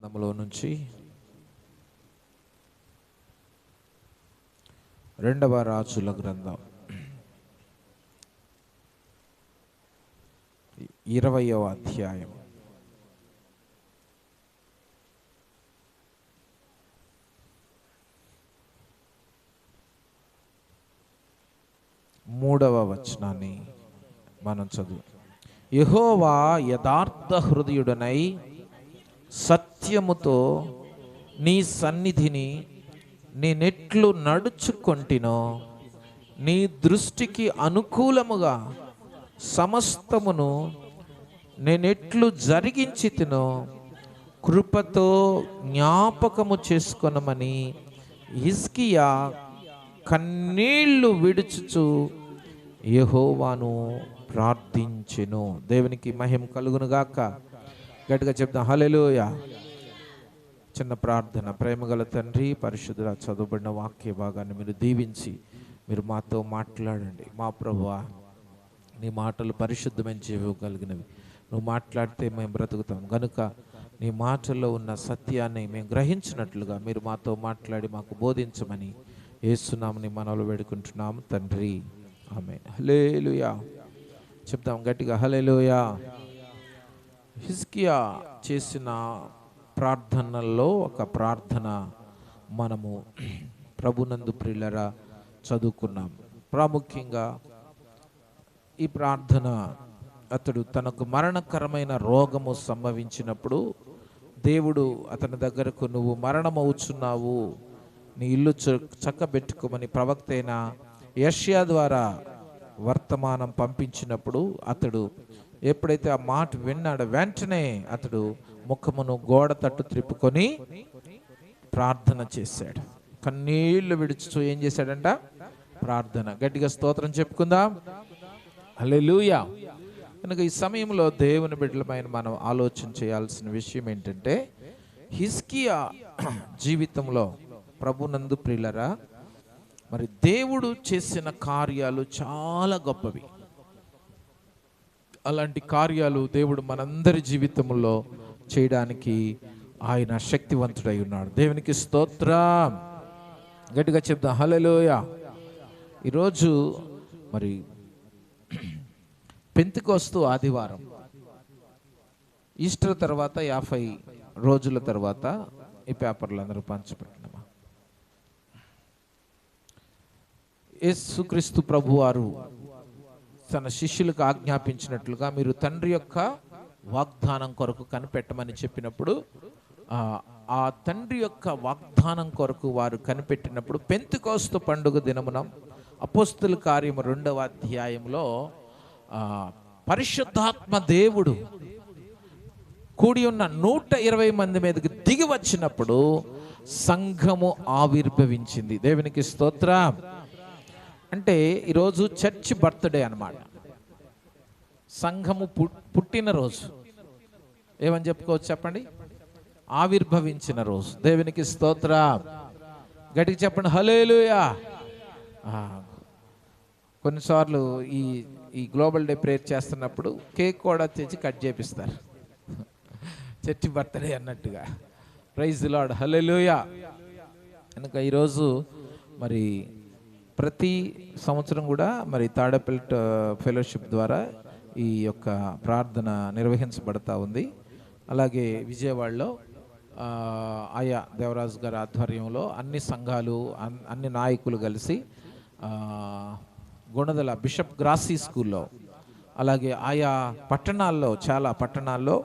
గ్రంథంలో నుంచి రెండవ రాజుల గ్రంథం 20వ అధ్యాయం 3వ వచనాన్ని మనం చదువు. యెహోవా యథార్థ హృదయుడనై సత్యముతో నీ సన్నిధిని నేనెట్లు నడుచుకొంటినో, నీ దృష్టికి అనుకూలముగా సమస్తమును నేనెట్లు జరిగించితినో కృపతో జ్ఞాపకము చేసుకొనమని హిజ్కియా కన్నీళ్లు విడుచుచు యెహోవాను ప్రార్థించెను. దేవునికి మహిమ కలుగును గాక. గట్టిగా చెప్తాం హల్లెలూయా. చిన్న ప్రార్థన. ప్రేమగల తండ్రి, పరిశుద్ధ చదువుబడిన వాక్య భాగాన్ని మీరు దీవించి మీరు మాతో మాట్లాడండి. మా ప్రభువా, నీ మాటలు పరిశుద్ధమైన జీవం కలిగినవి. నువ్వు మాట్లాడితే మేము బ్రతుకుతాం కనుక నీ మాటల్లో ఉన్న సత్యాన్ని మేము గ్రహించినట్లుగా మీరు మాతో మాట్లాడి మాకు బోధించమని యేసునామమున మనవులు వేడుకుంటున్నాము తండ్రి, ఆమేన్. హల్లెలూయా చెప్తాం గట్టిగా హల్లెలూయా. హిజ్కియా చేసిన ప్రార్థనల్లో ఒక ప్రార్థన మనము ప్రభునందు ప్రియులరా చదువుకున్నాం. ప్రాముఖ్యంగా ఈ ప్రార్థన, అతడు తనకు మరణకరమైన రోగము సంభవించినప్పుడు దేవుడు అతని దగ్గరకు నువ్వు మరణమవుచున్నావు, నీ ఇల్లు చక్కబెట్టుకోమని ప్రవక్త అయిన యెషయా ద్వారా వర్తమానం పంపించినప్పుడు అతడు ఎప్పుడైతే ఆ మాట విన్నాడో వెంటనే అతడు ముఖమును గోడ తట్టు త్రిప్పుకొని ప్రార్థన చేశాడు. కన్నీళ్లు విడుచుతూ ఏం చేశాడంట? ప్రార్థన. గట్టిగా స్తోత్రం చెప్పుకుందాం హల్లెలూయా. కనుక ఈ సమయంలో దేవుని బిడ్డలమైన మనం ఆలోచన చేయాల్సిన విషయం ఏంటంటే, హిజ్కియా జీవితంలో ప్రభునందు ప్రియులరా మరి దేవుడు చేసిన కార్యాలు చాలా గొప్పవి. అలాంటి కార్యాలు దేవుడు మనందరి జీవితంలో చేయడానికి ఆయన శక్తివంతుడై ఉన్నాడు. దేవునికి స్తోత్రం. గట్టిగా చెప్దాం హల్లెలూయా. ఈరోజు మరి పెంతెకొస్తు ఆదివారం, ఈస్టర్ తర్వాత 50 రోజుల తర్వాత ఈ పేపర్లు అందరూ పంచిపెట్టినమా. యేసుక్రీస్తు ప్రభువారు తన శిష్యులకు ఆజ్ఞాపించినట్లుగా మీరు తండ్రి యొక్క వాగ్దానం కొరకు కనిపెట్టమని చెప్పినప్పుడు ఆ తండ్రి యొక్క వాగ్దానం కొరకు వారు కనిపెట్టినప్పుడు పెంతెకొస్తు పండుగ దినమున అపోస్తల కార్యము 2వ అధ్యాయంలో పరిశుద్ధాత్మ దేవుడు కూడి ఉన్న 120 మంది మీదకి దిగి వచ్చినప్పుడు సంఘము ఆవిర్భవించింది. దేవునికి స్తోత్రం. అంటే ఈరోజు చర్చ్ బర్త్డే అన్నమాట. సంఘము పుట్టిన రోజు. ఏమని చెప్పుకోవచ్చు చెప్పండి? ఆవిర్భవించిన రోజు. దేవునికి స్తోత్రం. గట్టిగా చెప్పండి హల్లెలూయా. కొన్నిసార్లు ఈ గ్లోబల్ డే ప్రేయర్ చేస్తున్నప్పుడు కేక్ కూడా తెచ్చి కట్ చేపిస్తారు, చర్చి బర్త్డే అన్నట్టుగా. ప్రైజ్ ది లార్డ్ హల్లెలూయా. కనుక ఈరోజు మరి ప్రతి సంవత్సరం కూడా మరి తాడేపల్లి ఫెలోషిప్ ద్వారా ఈ యొక్క ప్రార్థన నిర్వహించబడతా ఉంది. అలాగే విజయవాడలో ఆయా దేవరాజు గారి ఆధ్వర్యంలో అన్ని సంఘాలు, అన్ని నాయకులు కలిసి గుణదల బిషప్ గ్రాసీ స్కూల్లో, అలాగే ఆయా పట్టణాల్లో, చాలా పట్టణాల్లో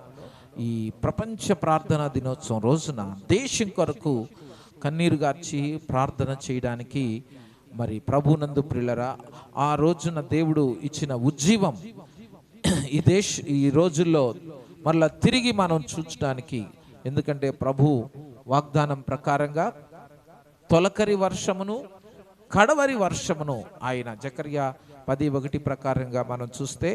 ఈ ప్రపంచ ప్రార్థనా దినోత్సవం రోజున దేశం కొరకు కన్నీరు గార్చి ప్రార్థన చేయడానికి మరి ప్రభునందు ప్రియులరా ఆ రోజున దేవుడు ఇచ్చిన ఉజ్జీవం ఈ రోజుల్లో మరలా తిరిగి మనం చూడడానికి. ఎందుకంటే ప్రభు వాగ్దానం ప్రకారంగా తొలకరి వర్షమును కడవరి వర్షమును ఆయన జకర్యా 10:1 ప్రకారంగా మనం చూస్తే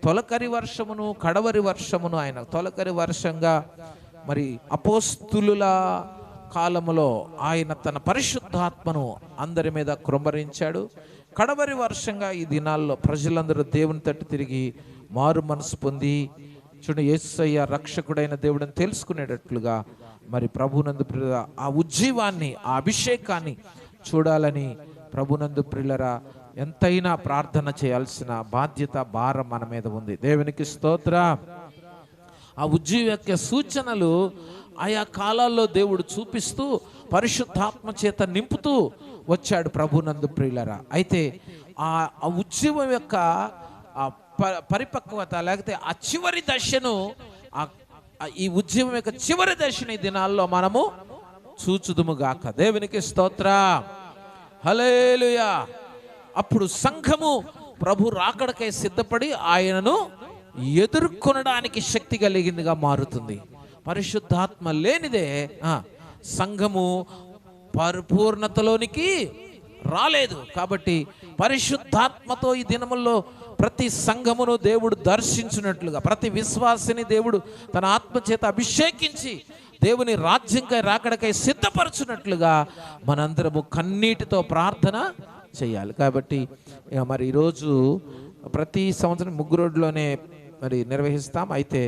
తొలకరి వర్షమును కడవరి వర్షమును ఆయన తొలకరి వర్షంగా మరి అపోస్తులుల కాలములో ఆయన తన పరిశుద్ధాత్మను అందరి మీద కృమ్మరించాడు. కడవరి వర్షంగా ఈ దినాల్లో ప్రజలందరూ దేవుని తట్టు తిరిగి మారు మనసు పొంది చూడండి, యేసయ్య రక్షకుడైన దేవుడని తెలుసుకునేటట్లుగా మరి ప్రభునందు ప్రియుల ఆ ఉజ్జీవాన్ని, ఆ అభిషేకాన్ని చూడాలని ప్రభునందు ప్రియులరా ఎంతైనా ప్రార్థన చేయాల్సిన బాధ్యత, భారం మన మీద ఉంది. దేవునికి స్తోత్రం. ఆ ఉజ్జీవం యొక్క సూచనలు ఆయా కాలాల్లో దేవుడు చూపిస్తూ పరిశుద్ధాత్మ చేత నింపుతూ వచ్చాడు ప్రభునందు ప్రియులరా. అయితే ఆ ఉజ్జీవం యొక్క పరిపక్వత, లేకపోతే ఆ చివరి దశను, ఈ ఉద్యమం యొక్క చివరి దశని దినాల్లో మనము చూచుదుముగాక. దేవునికి స్తోత్రం. హల్లెలూయా. అప్పుడు సంఘము ప్రభు రాకడకై సిద్ధపడి ఆయనను ఎదుర్కొనడానికి శక్తి కలిగిందిగా మారుతుంది. పరిశుద్ధాత్మ లేనిదే సంఘము పరిపూర్ణతలోనికి రాలేదు. కాబట్టి పరిశుద్ధాత్మతో ఈ దినముల్లో ప్రతి సంఘమును దేవుడు దర్శించినట్లుగా, ప్రతి విశ్వాసిని దేవుడు తన ఆత్మచేత అభిషేకించి దేవుని రాజ్యంకై రాకడకై సిద్ధపరచునట్లుగా మనందరము కన్నీటితో ప్రార్థన చేయాలి. కాబట్టి మరి ఈరోజు ప్రతి సంవత్సరం ముగ్గురోడ్లోనే మరి నిర్వహిస్తాం. అయితే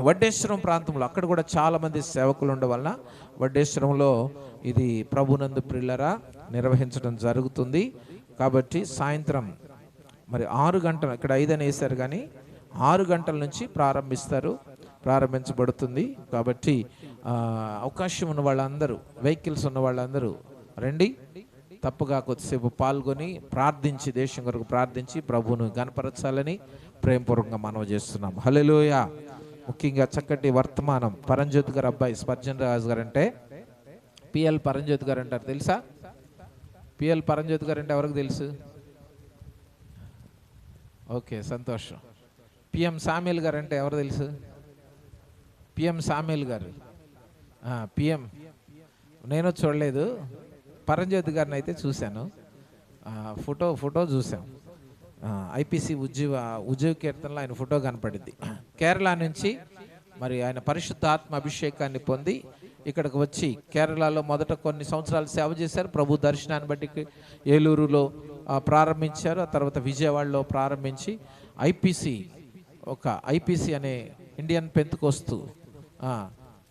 వడ్డేశ్వరం ప్రాంతంలో అక్కడ కూడా చాలామంది సేవకులు ఉండడం వలన వడ్డేశ్వరంలో ఇది ప్రభునందు ప్రియులరా నిర్వహించడం జరుగుతుంది. కాబట్టి సాయంత్రం మరి 6 గంటలు, ఇక్కడ 5 అని వేశారు కానీ 6 గంటల నుంచి ప్రారంభించబడుతుంది. కాబట్టి అవకాశం ఉన్న వాళ్ళందరూ, వెహికల్స్ ఉన్న వాళ్ళందరూ రండి. తప్పగా కొద్దిసేపు పాల్గొని ప్రార్థించి, దేశం కొరకు ప్రార్థించి ప్రభువును గణపరచాలని ప్రేమపూర్వకంగా మనవి చేస్తున్నాం. హల్లెలూయా. ముఖ్యంగా చక్కటి వర్తమానం పరంజ్యోతి గారు అబ్బాయి స్పర్జన్ రాజు గారు అంటే పిఎల్ పరంజ్యోతి గారు అంటారు, తెలుసా? పిఎల్ పరంజ్యోతి గారు అంటే ఎవరికి తెలుసు? ఓకే, సంతోషం. పిఎం సామ్యుల్ గారు అంటే ఎవరు తెలుసు? పిఎం సామ్యుల్ గారు. పిఎం నేను చూడలేదు, పరంజ్యోతి గారిని అయితే చూశాను, ఫోటో చూసాం. ఐపీసీ ఉజ్జీవ కీర్తనలో ఆయన ఫోటో కనపడింది. కేరళ నుంచి మరి ఆయన పరిశుద్ధ ఆత్మ అభిషేకాన్ని పొంది ఇక్కడికి వచ్చి కేరళలో మొదట కొన్ని సంవత్సరాలు సేవ చేశారు. ప్రభు దర్శనాన్ని బట్టి ఏలూరులో ప్రారంభించారు. ఆ తర్వాత విజయవాడలో ప్రారంభించి ఐపీసీ అనే ఇండియన్ పెంతెకోస్తు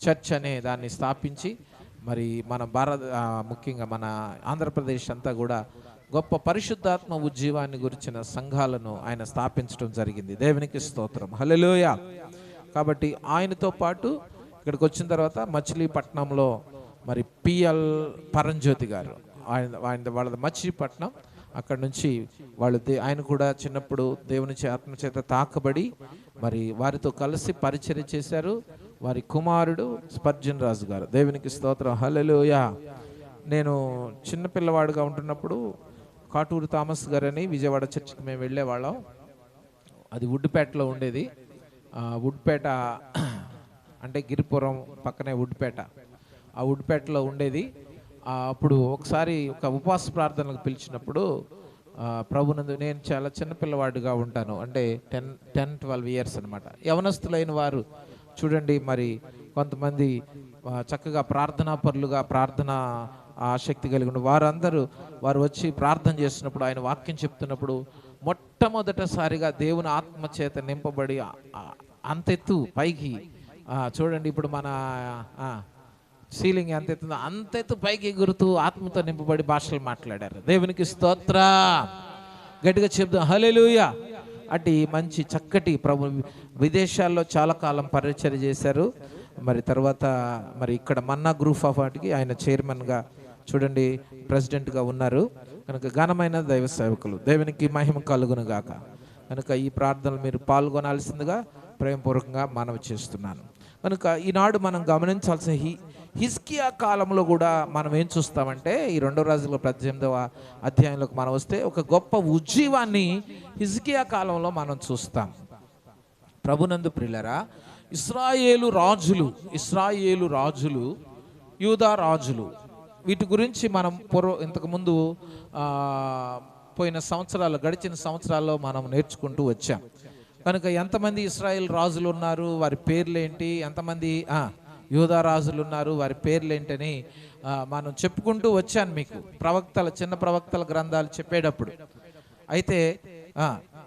చర్చ్ అనే దాన్ని స్థాపించి మరి మన ముఖ్యంగా మన ఆంధ్రప్రదేశ్ అంతా కూడా గొప్ప పరిశుద్ధాత్మ ఉజ్జీవాన్ని గురించిన సంఘాలను ఆయన స్థాపించడం జరిగింది. దేవునికి స్తోత్రం. హల్లెలూయా. కాబట్టి ఆయనతో పాటు ఇక్కడికి వచ్చిన తర్వాత మచిలీపట్నంలో మరి పిఎల్ పరంజ్యోతి గారు, వాళ్ళది మచిలీపట్నం. అక్కడ నుంచి ఆయన కూడా చిన్నప్పుడు దేవుని ఆత్మచేత తాకబడి మరి వారితో కలిసి పరిచర్య చేశారు. వారి కుమారుడు స్పర్జన్ రాజు గారు. దేవునికి స్తోత్రం. హల్లెలూయా. నేను చిన్నపిల్లవాడుగా ఉంటున్నప్పుడు కాటూరు థామస్ గారని విజయవాడ చర్చికి మేము వెళ్ళేవాళ్ళం. అది వుడ్పేటలో ఉండేది. వుడ్పేట అంటే గిరిపురం పక్కనే వుడ్పేట. ఆ వుడ్పేటలో ఉండేది. అప్పుడు ఒకసారి ఒక ఉపవాస ప్రార్థనలకు పిలిచినప్పుడు ప్రభునందు, నేను చాలా చిన్నపిల్లవాడిగా ఉంటాను, అంటే 10-12 ఇయర్స్ అనమాట. యవనస్తులైన వారు చూడండి, మరి కొంతమంది చక్కగా ప్రార్థనా పరులుగా, ప్రార్థన ఆసక్తి కలిగిన వారు వచ్చి ప్రార్థన చేస్తున్నప్పుడు, ఆయన వాక్యం చెప్తున్నప్పుడు మొట్టమొదటిసారిగా దేవుని ఆత్మ చేత నింపబడి అంతెత్తు పైకి చూడండి, ఇప్పుడు మన సీలింగ్ ఎంత ఎత్తుందో అంతెత్తు పైకి ఎగురుతూ ఆత్మతో నింపబడి భాషలు మాట్లాడారు. దేవునికి స్తోత్రం. గట్టిగా చెప్దాం హల్లెలూయా. అటు మంచి చక్కటి ప్రభు విదేశాల్లో చాలా కాలం పరిచర్య చేశారు. మరి తర్వాత మరి ఇక్కడ మన్నా గ్రూప్ ఆఫ్ వాటికి ఆయన చైర్మన్గా చూడండి, ప్రెసిడెంట్గా ఉన్నారు. కనుక ఘనమైన దైవ సేవకులు, దేవునికి మహిమ కలుగును గాక. కనుక ఈ ప్రార్థనలు మీరు పాల్గొనాల్సిందిగా ప్రేమపూర్వకంగా మనవి చేస్తున్నాను. కనుక ఈనాడు మనం గమనించాల్సిన హిజ్కియా కాలంలో కూడా మనం ఏం చూస్తామంటే, ఈ 2 రాజుల 18వ అధ్యాయంలోకి మనం వస్తే ఒక గొప్ప ఉజ్జీవాన్ని హిజ్కియా కాలంలో మనం చూస్తాం. ప్రభునందు ప్రియులారా, ఇశ్రాయేలు రాజులు యూదా రాజులు, వీటి గురించి మనం ఇంతకుముందు గడిచిన సంవత్సరాల్లో మనం నేర్చుకుంటూ వచ్చాం. కనుక ఎంతమంది ఇశ్రాయేల్ రాజులు ఉన్నారు, వారి పేర్లేంటి, ఎంతమంది యూదా రాజులు ఉన్నారు, వారి పేర్లేంటని మనం చెప్పుకుంటూ వచ్చాను మీకు చిన్న ప్రవక్తల గ్రంథాలు చెప్పేటప్పుడు. అయితే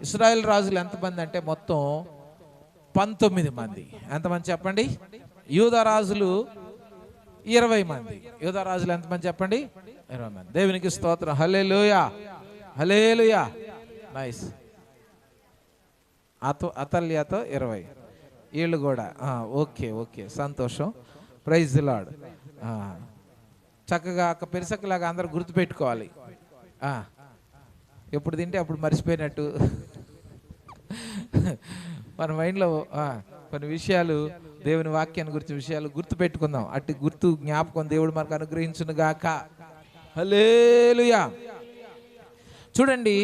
ఇశ్రాయేల్ రాజులు ఎంతమంది అంటే మొత్తం 19 మంది. ఎంతమంది చెప్పండి? యూదారాజులు 20 మంది. యూదారాజులు ఎంతమంది చెప్పండి? 20 మంది. దేవునికి స్తోత్రం. హల్లెలూయా, హల్లెలూయా. నైస్. అతల్యాతో 20, వీళ్ళు కూడా. ఓకే ఓకే, సంతోషం. Praise the lord. చక్కగా ఒక పెరుసక్కలాగా అందరూ గుర్తుపెట్టుకోవాలి. ఎప్పుడు తింటే అప్పుడు మర్చిపోయినట్టు మన మైండ్లో కొన్ని విషయాలు, దేవుని వాక్యాన్ని గురించి విషయాలు గుర్తు పెట్టుకుందాం. అట్టి గుర్తు జ్ఞాపకం దేవుడు మనకు అనుగ్రహించును గాక. హల్లెలూయా. చూడండి,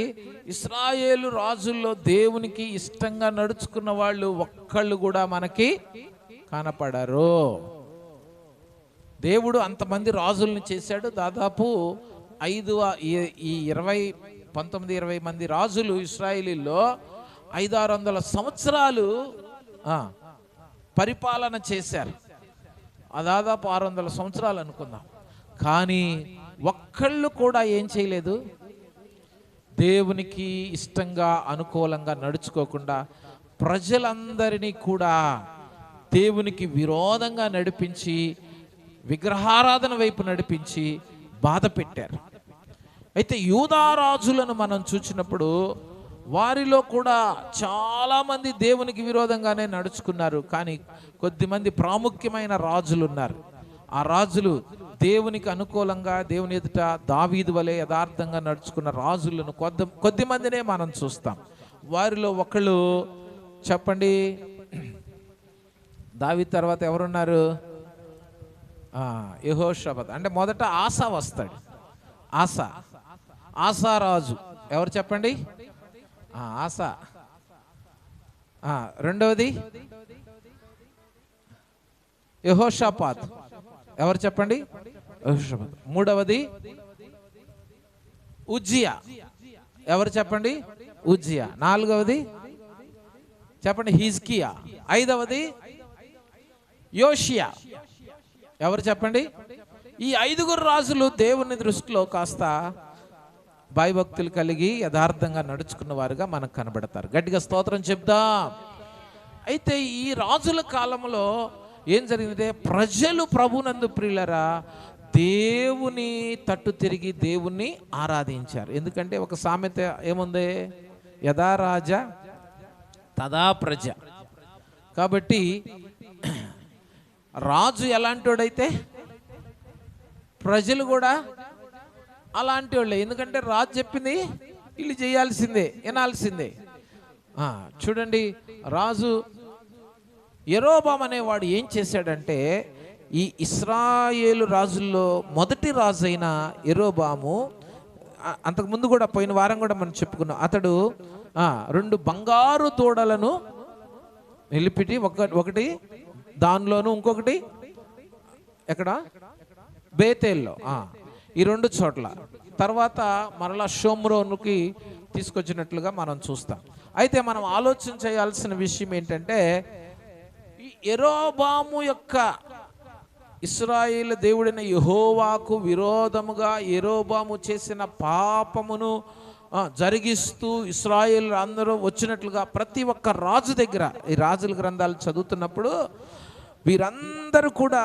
ఇశ్రాయేలు రాజుల్లో దేవునికి ఇష్టంగా నడుచుకున్న వాళ్ళు ఒక్కళ్ళు కూడా మనకి కనపడరు. దేవుడు అంతమంది రాజుల్ని చేశాడు. దాదాపు 19-20 మంది రాజులు ఇశ్రాయేలీల్లో 500-600 సంవత్సరాలు పరిపాలన చేశారు. దాదాపు 600 సంవత్సరాలు అనుకుందాం. కానీ ఒక్కళ్ళు కూడా ఏం చేయలేదు, దేవునికి ఇష్టంగా అనుకూలంగా నడుచుకోకుండా ప్రజలందరినీ కూడా దేవునికి విరోధంగా నడిపించి, విగ్రహారాధన వైపు నడిపించి బాధ పెట్టారు. అయితే యూదారాజులను మనం చూసినప్పుడు వారిలో కూడా చాలామంది దేవునికి విరోధంగానే నడుచుకున్నారు. కానీ కొద్దిమంది ప్రాముఖ్యమైన రాజులు ఉన్నారు. ఆ రాజులు దేవునికి అనుకూలంగా, దేవుని ఎదుట దావీదు వలె యథార్థంగా నడుచుకున్న రాజులను కొద్దిమందినే మనం చూస్తాం. వారిలో ఒకళ్ళు చెప్పండి, దావీదు తర్వాత ఎవరున్నారు? యెహోషాపాతు. అంటే మొదట ఆసా వస్తాడు. ఆసా రాజు ఎవరు చెప్పండి? ఆసా. రెండవది యెహోషాపాతు ఎవరు చెప్పండి? యెహోషాపాతు. మూడవది ఉజ్జియా ఎవరు చెప్పండి? ఉజ్జియా. నాలుగవది చెప్పండి? హిజ్కియా. ఐదవది యోషియా ఎవరు చెప్పండి? ఈ 5 రాజులు దేవుని దృష్టిలో కాస్త భయభక్తులు కలిగి యథార్థంగా నడుచుకున్న వారుగా మనకు కనబడతారు. గట్టిగా స్తోత్రం చెప్దాం. అయితే ఈ రాజుల కాలంలో ఏం జరిగిందంటే, ప్రజలు ప్రభునందు ప్రియులరా దేవుని తట్టు తిరిగి దేవుణ్ణి ఆరాధించారు. ఎందుకంటే ఒక సామెత ఏముంది? యథా రాజ తదా ప్రజ. కాబట్టి రాజు ఎలాంటి వాడైతే ప్రజలు కూడా అలాంటి వాళ్ళే. ఎందుకంటే రాజు చెప్పింది వీళ్ళు చేయాల్సిందే, వినాల్సిందే. చూడండి, రాజు యెరోబాము అనేవాడు ఏం చేశాడంటే, ఈ ఇశ్రాయేలు రాజుల్లో మొదటి రాజు అయిన యెరోబాము, అంతకుముందు కూడా పోయిన వారం కూడా మనం చెప్పుకున్నాం, అతడు 2 బంగారు దూడలను నిలిపిటి, ఒకటి దానిలోను, ఇంకొకటి ఎక్కడ? బేతేల్లో. ఈ 2 చోట్ల తర్వాత మరలా షోమ్రోనుకి తీసుకొచ్చినట్లుగా మనం చూస్తాం. అయితే మనం ఆలోచన చేయాల్సిన విషయం ఏంటంటే, ఈ యెరోబాము యొక్క ఇశ్రాయేలు దేవుడైన యెహోవాకు విరోధముగా యెరోబాము చేసిన పాపమును జరిగిస్తూ ఇశ్రాయేలు అందరూ వచ్చినట్లుగా ప్రతి ఒక్క రాజు దగ్గర ఈ రాజుల గ్రంథాలు చదువుతున్నప్పుడు వీరందరూ కూడా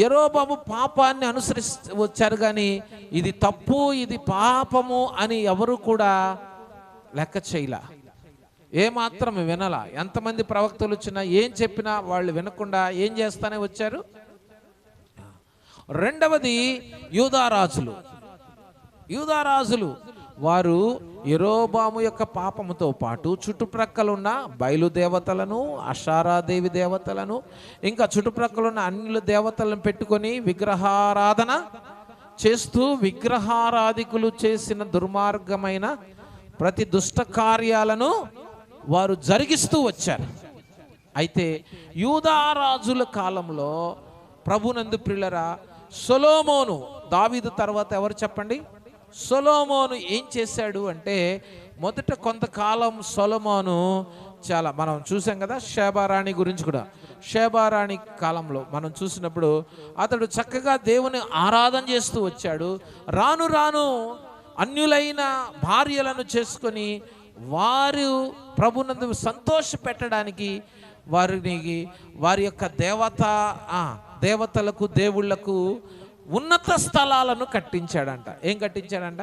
యెరోబాము పాపాన్ని అనుసరిస్తూ వచ్చారు. కానీ ఇది తప్పు, ఇది పాపము అని ఎవరు కూడా లెక్క చేయలా, ఏమాత్రం వినలా. ఎంతమంది ప్రవక్తలు వచ్చినా ఏం చెప్పినా వాళ్ళు వినకుండా ఏం చేస్తానే వచ్చారు. రెండవది యూదారాజులు వారు యెరోబాము యొక్క పాపముతో పాటు చుట్టుప్రక్కల ఉన్న బయలుదేవతలను, అషారాదేవి దేవతలను, ఇంకా చుట్టుప్రక్కల ఉన్న అన్ని దేవతలను పెట్టుకొని విగ్రహారాధన చేస్తూ విగ్రహారాధికులు చేసిన దుర్మార్గమైన ప్రతి దుష్ట కార్యాలను వారు జరిగిస్తూ వచ్చారు. అయితే యూదారాజుల కాలంలో ప్రభునందు ప్రియులరా సొలొమోను, దావీదు తర్వాత ఎవరు చెప్పండి? సొలొమోను ఏం చేశాడు అంటే, మొదట కొంతకాలం సొలొమోను చాలా మనం చూసాం కదా, షేబారాణి గురించి కూడా. షేబారాణి కాలంలో మనం చూసినప్పుడు అతడు చక్కగా దేవుని ఆరాధన చేస్తూ వచ్చాడు. రాను రాను అన్యులైన భార్యలను చేసుకొని వారు ప్రభునందు సంతోష పెట్టడానికి వారి యొక్క దేవతలకు దేవుళ్లకు ఉన్నత స్థలాలను కట్టించాడంట. ఏం కట్టించాడంట?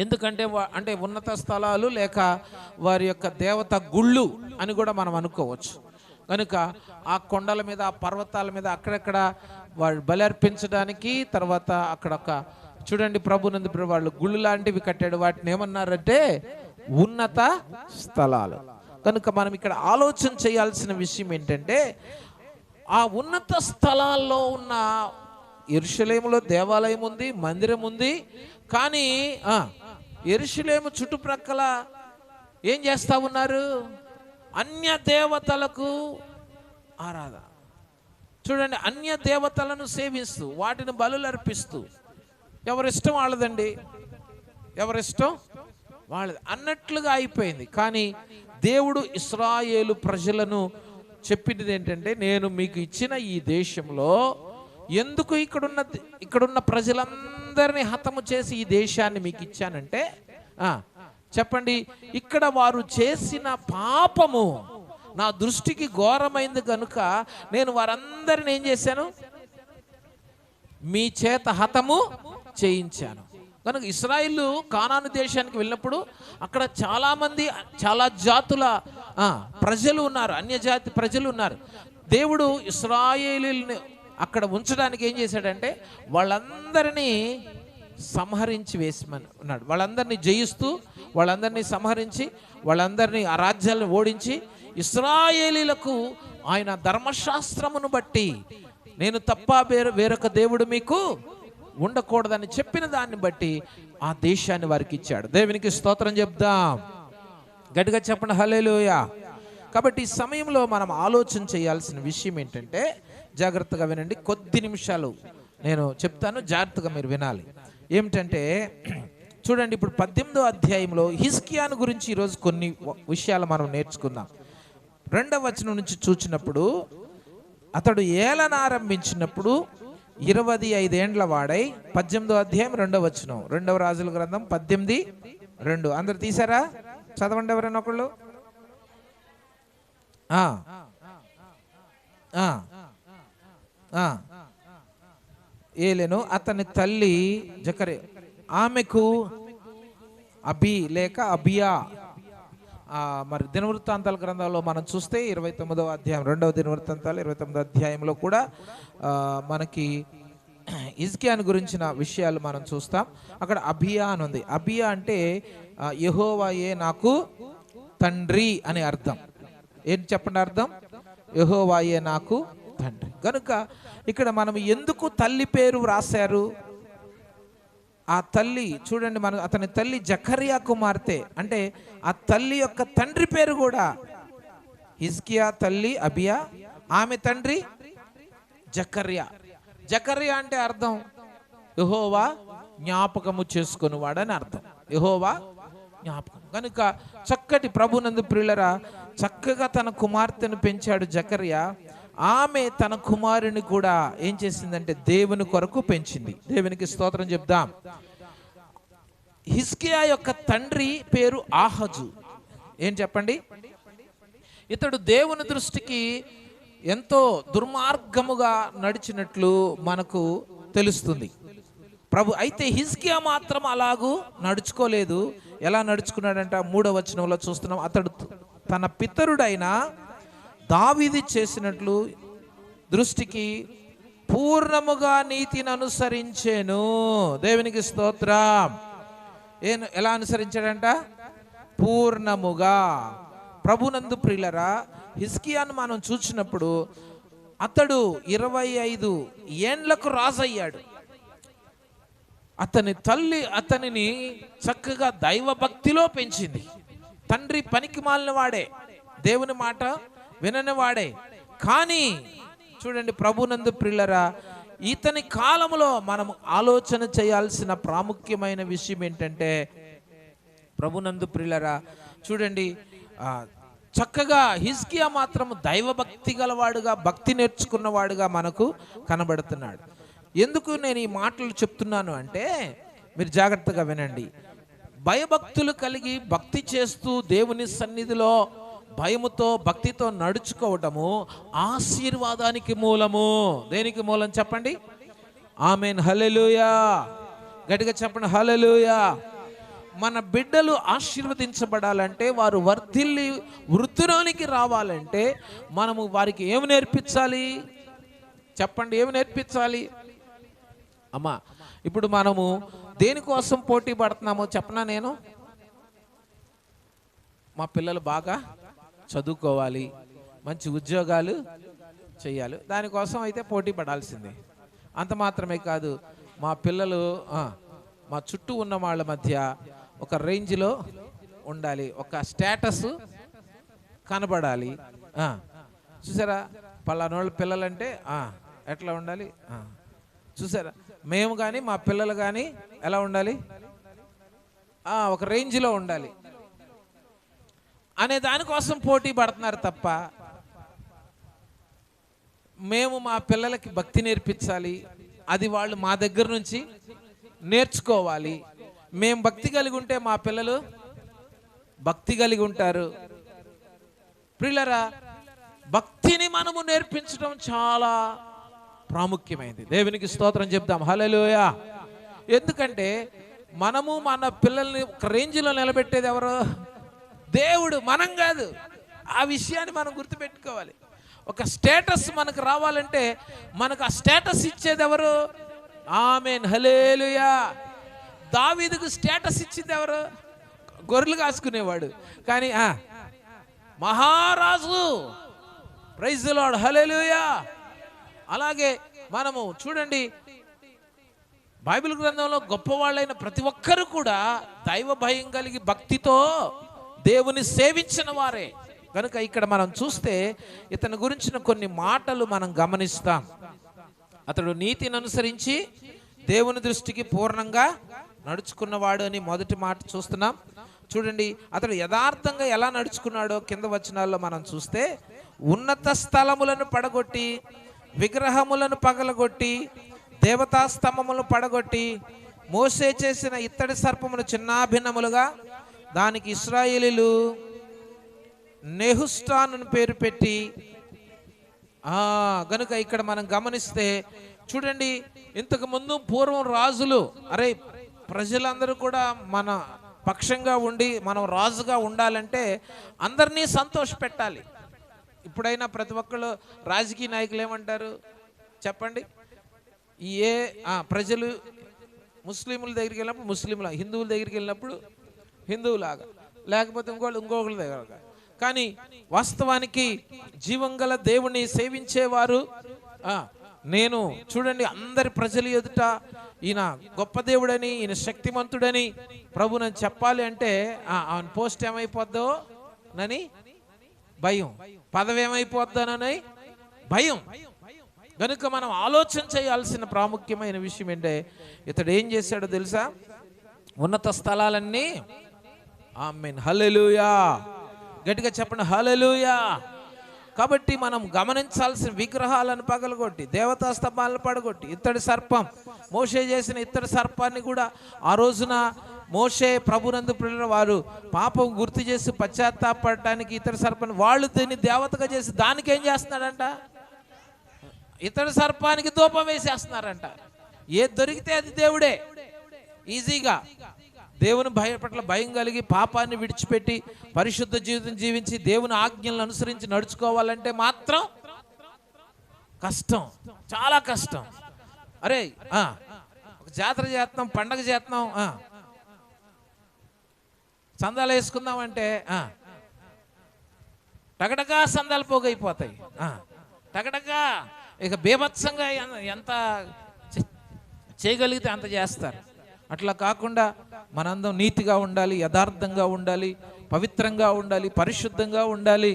ఎందుకంటే అంటే ఉన్నత స్థలాలు లేక వారి యొక్క దేవత గుళ్ళు అని కూడా మనం అనుకోవచ్చు. కనుక ఆ కొండల మీద, ఆ పర్వతాల మీద అక్కడక్కడ వాళ్ళు బలి అర్పించడానికి, తర్వాత అక్కడొక చూడండి ప్రభునందు వాళ్ళు గుళ్ళు లాంటివి కట్టాడు. వాటిని ఏమన్నారంటే ఉన్నత స్థలాలు. కనుక మనం ఇక్కడ ఆలోచన చేయాల్సిన విషయం ఏంటంటే, ఆ ఉన్నత స్థలాల్లో ఉన్న యెరూషలేములో దేవాలయం ఉంది, మందిరం ఉంది. కానీ యెరూషలేము చుట్టుప్రక్కల ఏం చేస్తా ఉన్నారు? అన్య దేవతలకు ఆరాధన. చూడండి, అన్య దేవతలను సేవిస్తూ వాటిని బలులు అర్పిస్తూ, ఎవరిష్టం వాళ్ళదండి, ఎవరిష్టం వాళ్ళది అన్నట్లుగా అయిపోయింది. కానీ దేవుడు ఇశ్రాయేలు ప్రజలను చెప్పింది ఏంటంటే, నేను మీకు ఇచ్చిన ఈ దేశంలో ఎందుకు ఇక్కడున్న ప్రజలందరినీ హతము చేసి ఈ దేశాన్ని మీకు ఇచ్చానంటే, చెప్పండి, ఇక్కడ వారు చేసిన పాపము నా దృష్టికి ఘోరమైంది కనుక నేను వారందరిని ఏం చేశాను? మీ చేత హతము చేయించాను. కనుక ఇశ్రాయేలు కానాను దేశానికి వెళ్ళినప్పుడు అక్కడ చాలామంది చాలా జాతుల ప్రజలు ఉన్నారు, అన్యజాతి ప్రజలు ఉన్నారు. దేవుడు ఇశ్రాయేలుని అక్కడ ఉంచడానికి ఏం చేశాడంటే వాళ్ళందరినీ సంహరించి వేసిమని ఉన్నాడు. వాళ్ళందరినీ జయిస్తూ, వాళ్ళందరినీ సంహరించి, వాళ్ళందరినీ ఆ రాజ్యాలను ఓడించి ఇశ్రాయేలీలకు ఆయన ధర్మశాస్త్రమును బట్టి నేను తప్ప వేరొక దేవుడు మీకు ఉండకూడదని చెప్పిన దాన్ని బట్టి ఆ దేశాన్ని వారికి ఇచ్చాడు. దేవునికి స్తోత్రం చెప్దాం. గట్టిగా చెప్పండి హల్లెలూయా. కాబట్టి ఈ సమయంలో మనం ఆలోచన చేయాల్సిన విషయం ఏంటంటే, జాగ్రత్తగా వినండి. కొద్ది నిమిషాలు నేను చెప్తాను, జాగ్రత్తగా మీరు వినాలి. ఏమిటంటే చూడండి, ఇప్పుడు 18వ అధ్యాయంలో హిజ్కియాను గురించి ఈరోజు కొన్ని విషయాలు మనం నేర్చుకుందాం. 2వ వచనం నుంచి చూచినప్పుడు, అతడు ఏలనారంభించినప్పుడు 25 ఏండ్ల వాడై, 18వ అధ్యాయం 2వ వచనం, 2వ రాజుల గ్రంథం 18:2. అందరు తీసారా? చదవండి ఎవరైనా ఒకళ్ళు. ఏలెను అతని తల్లి జకర్యా, ఆమెకు అబి లేక అబియా. మరి దినవృత్తాంతాల గ్రంథంలో మనం చూస్తే 29వ అధ్యాయం, 2వ దినవృత్తాంతాలు 29వ అధ్యాయంలో కూడా మనకి హిజ్కియాను గురించిన విషయాలు మనం చూస్తాం. అక్కడ అబియా అని ఉంది. అబియా అంటే యెహోవాయే నాకు తండ్రి అని అర్థం. ఏంటి చెప్పండి అర్థం? యెహోవాయే నాకు తండ్రి. కనుక ఇక్కడ మనం ఎందుకు తల్లి పేరు వ్రాసారు? ఆ తల్లి చూడండి, అతని తల్లి జకర్యా కుమార్తె, అంటే ఆ తల్లి యొక్క తండ్రి పేరు కూడా హిజ్కియా తల్లి అబియా, ఆమె తండ్రి జకర్యా. జకర్యా అంటే అర్థం యెహోవా జ్ఞాపకము చేసుకునేవాడని అర్థం. యెహోవా జ్ఞాపకం. కనుక చక్కటి ప్రభునందు ప్రియులరా, చక్కగా తన కుమార్తెను పెంచాడు జకర్యా. ఆమె తన కుమారుని కూడా ఏం చేసిందంటే దేవుని కొరకు పెంచింది. దేవునికి స్తోత్రం చెప్దాం. హిజ్కియా యొక్క తండ్రి పేరు ఆహజు. ఏం చెప్పండి? ఇతడు దేవుని దృష్టికి ఎంతో దుర్మార్గముగా నడిచినట్లు మనకు తెలుస్తుంది. అయితే హిజ్కియా మాత్రం అలాగూ నడుచుకోలేదు. ఎలా నడుచుకున్నాడంట? 3వ వచనంలో చూస్తున్నాం. అతడు తన పితరుడైన దావీదు చేసినట్లు దృష్టికి పూర్ణముగా నీతిని అనుసరించెను. దేవునికి స్తోత్రం. ఎలా అనుసరించాడంట? పూర్ణముగా. ప్రభునందు ప్రియులరా, హిజ్కియాను మనం చూసినప్పుడు అతడు 25 ఏండ్లకు రాజయ్యాడు. అతని తల్లి అతనిని చక్కగా దైవభక్తిలో పెంచింది. తండ్రి పనికి మాలిన వాడే, దేవుని మాట వినని వాడే. కానీ చూడండి ప్రభునందు ప్రియులరా, ఇతని కాలంలో మనం ఆలోచన చేయాల్సిన ప్రాముఖ్యమైన విషయం ఏంటంటే, ప్రభునందు ప్రియులరా చూడండి, చక్కగా హిజ్కియా మాత్రం దైవభక్తి గలవాడుగా, భక్తి నేర్చుకున్నవాడుగా మనకు కనబడుతున్నాడు. ఎందుకు నేను ఈ మాటలు చెప్తున్నాను అంటే, మీరు జాగ్రత్తగా వినండి. భయభక్తులు కలిగి భక్తి చేస్తూ దేవుని సన్నిధిలో భయముతో భక్తితో నడుచుకోవటము ఆశీర్వాదానికి మూలము. దేనికి మూలం చెప్పండి? ఆమేన్, హల్లెలూయా. గట్టిగా చెప్పండి, హల్లెలూయా. మన బిడ్డలు ఆశీర్వదించబడాలంటే, వారు వర్ధిల్లి వృద్ధిలోనికి రావాలంటే మనము వారికి ఏమి నేర్పించాలి చెప్పండి? ఏమి నేర్పించాలి అమ్మా? ఇప్పుడు మనము దేనికోసం పోటీ పడుతున్నామో చెప్పనా? నేను మా పిల్లలు బాగా చదువుకోవాలి, మంచి ఉద్యోగాలు చేయాలి, దానికోసం అయితే పోటీ పడాల్సిందే. అంత మాత్రమే కాదు, మా పిల్లలు మా చుట్టూ ఉన్న వాళ్ళ మధ్య ఒక రేంజ్లో ఉండాలి, ఒక స్టేటస్ కనబడాలి. చూసారా, పలానోళ్ళ పిల్లలంటే ఎట్లా ఉండాలి చూసారా? మేము కానీ మా పిల్లలు కానీ ఎలా ఉండాలి? ఒక రేంజ్లో ఉండాలి అనే దానికోసం పోటీ పడుతున్నారు తప్ప, మేము మా పిల్లలకి భక్తి నేర్పించాలి, అది వాళ్ళు మా దగ్గర నుంచి నేర్చుకోవాలి. మేము భక్తి కలిగి ఉంటే మా పిల్లలు భక్తి కలిగి ఉంటారు. ప్రియులరా, భక్తిని మనము నేర్పించడం చాలా ప్రాముఖ్యమైనది. దేవునికి స్తోత్రం చెప్దాం, హల్లెలూయా. ఎందుకంటే మనము మన పిల్లల్ని ఒక రేంజ్లో నిలబెట్టేది ఎవరు? దేవుడు, మనం కాదు. ఆ విషయాన్ని మనం గుర్తుపెట్టుకోవాలి. ఒక స్టేటస్ మనకు రావాలంటే మనకు ఆ స్టేటస్ ఇచ్చేది ఎవరు? ఆమేన్, హల్లెలూయా. దావీదుకు స్టేటస్ ఇచ్చింది ఎవరు? గొర్రెలు కాసుకునేవాడు, కానీ మహారాజు. ప్రైజ్ ది లార్డ్, హల్లెలూయా. అలాగే మనము చూడండి, బైబిల్ గ్రంథంలో గొప్పవాళ్ళైన ప్రతి ఒక్కరు కూడా దైవ భయం కలిగి భక్తితో దేవుని సేవించిన వారే. కనుక ఇక్కడ మనం చూస్తే ఇతని గురించిన కొన్ని మాటలు మనం గమనిస్తాం. అతడు నీతిని అనుసరించి దేవుని దృష్టికి పూర్ణంగా నడుచుకున్నవాడు అని మొదటి మాట చూస్తున్నాం. చూడండి, అతడు యథార్థంగా ఎలా నడుచుకున్నాడో కింద వచనాల్లో మనం చూస్తే, ఉన్నత స్థలములను పడగొట్టి, విగ్రహములను పగలగొట్టి, దేవతా స్తంభములను పడగొట్టి, మోసే చేసిన ఇత్తడి సర్పమును చిన్నాభిన్నములుగా దానికి ఇశ్రాయేలీలు నెహుష్టాన్ అని పేరు పెట్టి, గనుక ఇక్కడ మనం గమనిస్తే చూడండి, ఇంతకు ముందు పూర్వం రాజులు, అరే ప్రజలందరూ కూడా మన పక్షంగా ఉండి మనం రాజుగా ఉండాలంటే అందరినీ సంతోష పెట్టాలి. ఇప్పుడైనా ప్రతి ఒక్కళ్ళు రాజకీయ నాయకులు ఏమంటారు చెప్పండి? ప్రజలు ముస్లింల దగ్గరికి వెళ్ళినప్పుడు ముస్లింల, హిందువుల దగ్గరికి వెళ్ళినప్పుడు హిందువులాగా, లేకపోతే ఇంకొకళ్ళ దగ్గర. కానీ వాస్తవానికి జీవం గల దేవుణ్ణి సేవించేవారు, నేను చూడండి అందరి ప్రజల ఎదుట ఈయన గొప్ప దేవుడని, ఈయన శక్తిమంతుడని ప్రభు నన్ను చెప్పాలి అంటే ఆయన పోస్ట్ ఏమైపోద్దో నని భయం, పదవి ఏమైపోద్దోనని భయం. కనుక మనం ఆలోచన చేయాల్సిన ప్రాముఖ్యమైన విషయం ఏంటంటే, ఇతడు ఏం చేశాడో తెలుసా? ఉన్నత స్థలాలన్నీ, ఆమేన్, హల్లెలూయా. గట్టిగా చెప్పండి, హల్లెలూయా. కాబట్టి మనం గమనించాల్సిన విగ్రహాలను పగలగొట్టి, దేవతా స్తంభాలను పడగొట్టి, ఇత్తడి సర్పం, మోషే చేసిన ఇత్తడి సర్పాన్ని కూడా ఆ రోజున మోషే ప్రభునందు ప్రియుల వారు పాపం గుర్తు చేసి పశ్చాత్తాపడటానికి ఇత్తడి సర్పాన్ని వాళ్ళు దీన్ని దేవతగా చేసి దానికి ఏం చేస్తున్నాడంట? ఇత్తడి సర్పానికి ధూపం వేసేస్తున్నారంట. ఏది దొరికితే అది దేవుడే. ఈజీగా దేవుని పట్ల భయం కలిగి పాపాన్ని విడిచిపెట్టి పరిశుద్ధ జీవితం జీవించి దేవుని ఆజ్ఞలను అనుసరించి నడుచుకోవాలంటే మాత్రం కష్టం, చాలా కష్టం. అరే ఒక జాతర చేస్తున్నాం, పండగ చేస్తున్నాం, సందాలు వేసుకుందామంటే టగటగా సందాలు పోగైపోతాయి, టగటగా ఇక బీభత్సంగా ఎంత చేయగలిగితే అంత చేస్తారు. అట్లా కాకుండా మనందరం నీతిగా ఉండాలి, యథార్థంగా ఉండాలి, పవిత్రంగా ఉండాలి, పరిశుద్ధంగా ఉండాలి,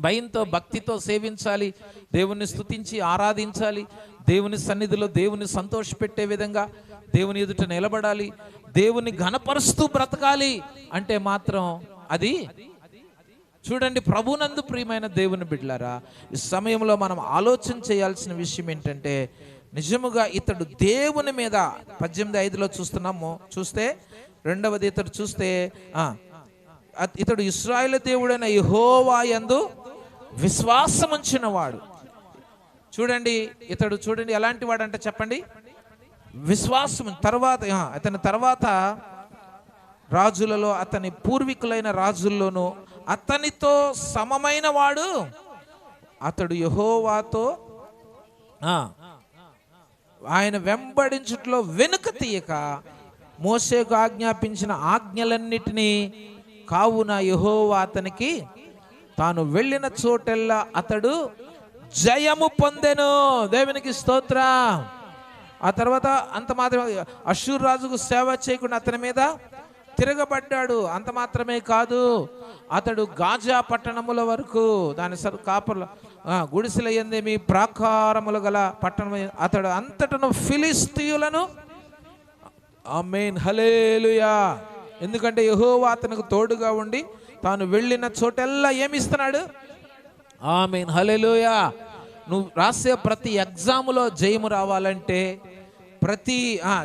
భయంతో భక్తితో సేవించాలి, దేవుణ్ణి స్తుతించి ఆరాధించాలి, దేవుని సన్నిధిలో దేవుని సంతోషపెట్టే విధంగా దేవుని ఎదుట నిలబడాలి, దేవుని ఘనపరుస్తూ బ్రతకాలి. అంటే మాత్రం అది చూడండి, ప్రభునందు ప్రియమైన దేవుని బిడ్డలారా, ఈ సమయంలో మనం ఆలోచన చేయాల్సిన విషయం ఏంటంటే, నిజముగా ఇతడు దేవుని మీద 18:5 చూస్తున్నాము. చూస్తే రెండవది ఇతడు చూస్తే ఇతడు ఇశ్రాయేలు దేవుడైన యెహోవా యందు విశ్వాసం ఉంచిన వాడు. చూడండి ఇతడు చూడండి ఎలాంటి వాడు అంటే చెప్పండి, విశ్వాసం. తర్వాత అతని తర్వాత రాజులలో అతని పూర్వీకులైన రాజుల్లోనూ అతనితో సమమైన వాడు. అతడు యెహోవాతో ఆయన వెంబడించుట్లో వెనుక తీయక మోషేకు ఆజ్ఞాపించిన ఆజ్ఞలన్నిటినీ, కావున యెహోవా అతనికి తాను వెళ్ళిన చోటెల్లా అతడు జయము పొందెను. దేవునికి స్తోత్రం. ఆ తర్వాత అంత మాత్రమే అష్షూరు రాజుకు సేవ చేయకుండా అతని మీద తిరగబడ్డాడు. అంత మాత్రమే కాదు, అతడు గాజా పట్టణముల వరకు దాని కాపర్ల గుడిసెల యందేమి ప్రాకారములు గల పట్టణం అతడు అంతటను ఫిలిస్తీయులను, ఆమేన్ హల్లెలూయా. ఎందుకంటే యెహోవా అతనికి తోడుగా ఉండి తాను వెళ్ళిన చోటెల్లా ఏమిస్తున్నాడు? ఆమేన్ హల్లెలూయా. నువ్వు రాసే ప్రతి ఎగ్జాములో జయము రావాలంటే, ప్రతి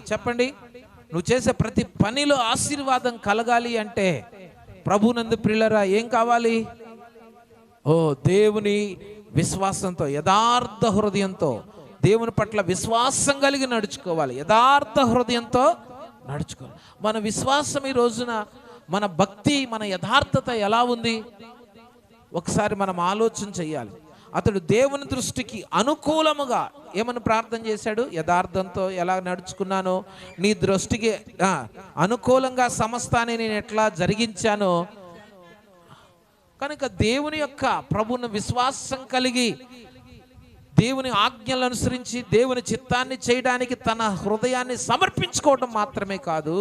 చెప్పండి, నువ్వు చేసే ప్రతి పనిలో ఆశీర్వాదం కలగాలి అంటే ప్రభునందు ప్రియులారా ఏం కావాలి? దేవుని విశ్వాసంతో, యథార్థ హృదయంతో దేవుని పట్ల విశ్వాసం కలిగి నడుచుకోవాలి. యథార్థ హృదయంతో నడుచుకోవాలి. మన విశ్వాసం ఈ రోజున, మన భక్తి, మన యథార్థత ఎలా ఉంది ఒకసారి మనం ఆలోచన చెయ్యాలి. అతడు దేవుని దృష్టికి అనుకూలముగా ఏమని ప్రార్థన చేశాడు? యథార్థంతో ఎలా నడుచుకున్నానో నీ దృష్టికి అనుకూలంగా సమస్తాన్ని నేను ఎట్లా జరిగించానో. కనుక దేవుని యొక్క ప్రభువును విశ్వాసం కలిగి దేవుని ఆజ్ఞలను అనుసరించి దేవుని చిత్తాన్ని చేయడానికి తన హృదయాన్ని సమర్పించుకోవడం మాత్రమే కాదు,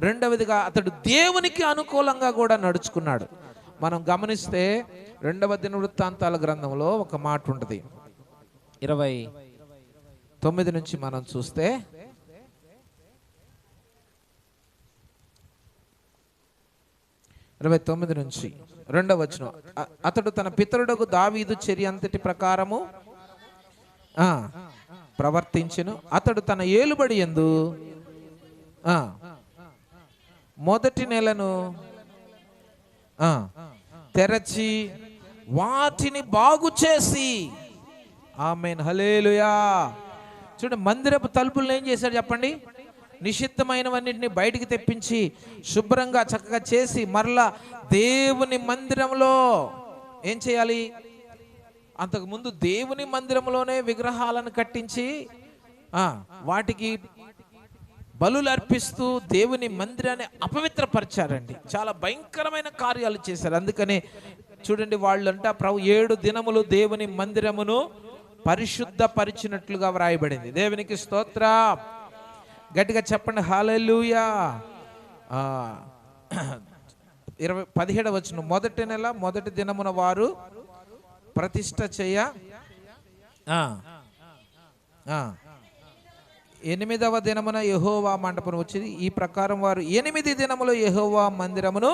రెండవదిగా అతడు దేవునికి అనుకూలంగా కూడా నడుచుకున్నాడు. మనం గమనిస్తే 2వ దినవృత్తాంతాల గ్రంథంలో ఒక మాట ఉంటుంది, 29 నుంచి మనం చూస్తే, 29 నుంచి 2వ వచనం. అతడు తన పితరుడకు దావీదు చర్య అంతటి ప్రకారము ప్రవర్తించెను. అతడు తన ఏలుబడి యందు మొదటి నెలను తెరచి వాటిని బాగు చేసి, ఆమేన్ హల్లెలూయా. చూడండి, మందిరపు తలుపులను ఏం చేశాడు చెప్పండి? నిషిద్ధమైనవన్నింటినీ బయటికి తెప్పించి శుభ్రంగా చక్కగా చేసి మరలా దేవుని మందిరంలో ఏం చేయాలి? అంతకుముందు దేవుని మందిరంలోనే విగ్రహాలను కట్టించి వాటికి బలులు అర్పిస్తూ దేవుని మందిరాన్ని అపవిత్రపరిచారండి. చాలా భయంకరమైన కార్యాలు చేశారు. అందుకని చూడండి, వాళ్ళంట 7 దినములు దేవుని మందిరమును పరిశుద్ధపరిచినట్లుగా వ్రాయబడింది. దేవునికి స్తోత్రం. గట్టిగా చెప్పండి హల్లెలూయా. 17వ వచనం. మొదటి నెల మొదటి దినమున వారు ప్రతిష్ఠ చేయ 8వ దినమున యెహోవా మంటపం వచ్చింది. ఈ ప్రకారం వారు 8 దినములు యెహోవా మందిరమును,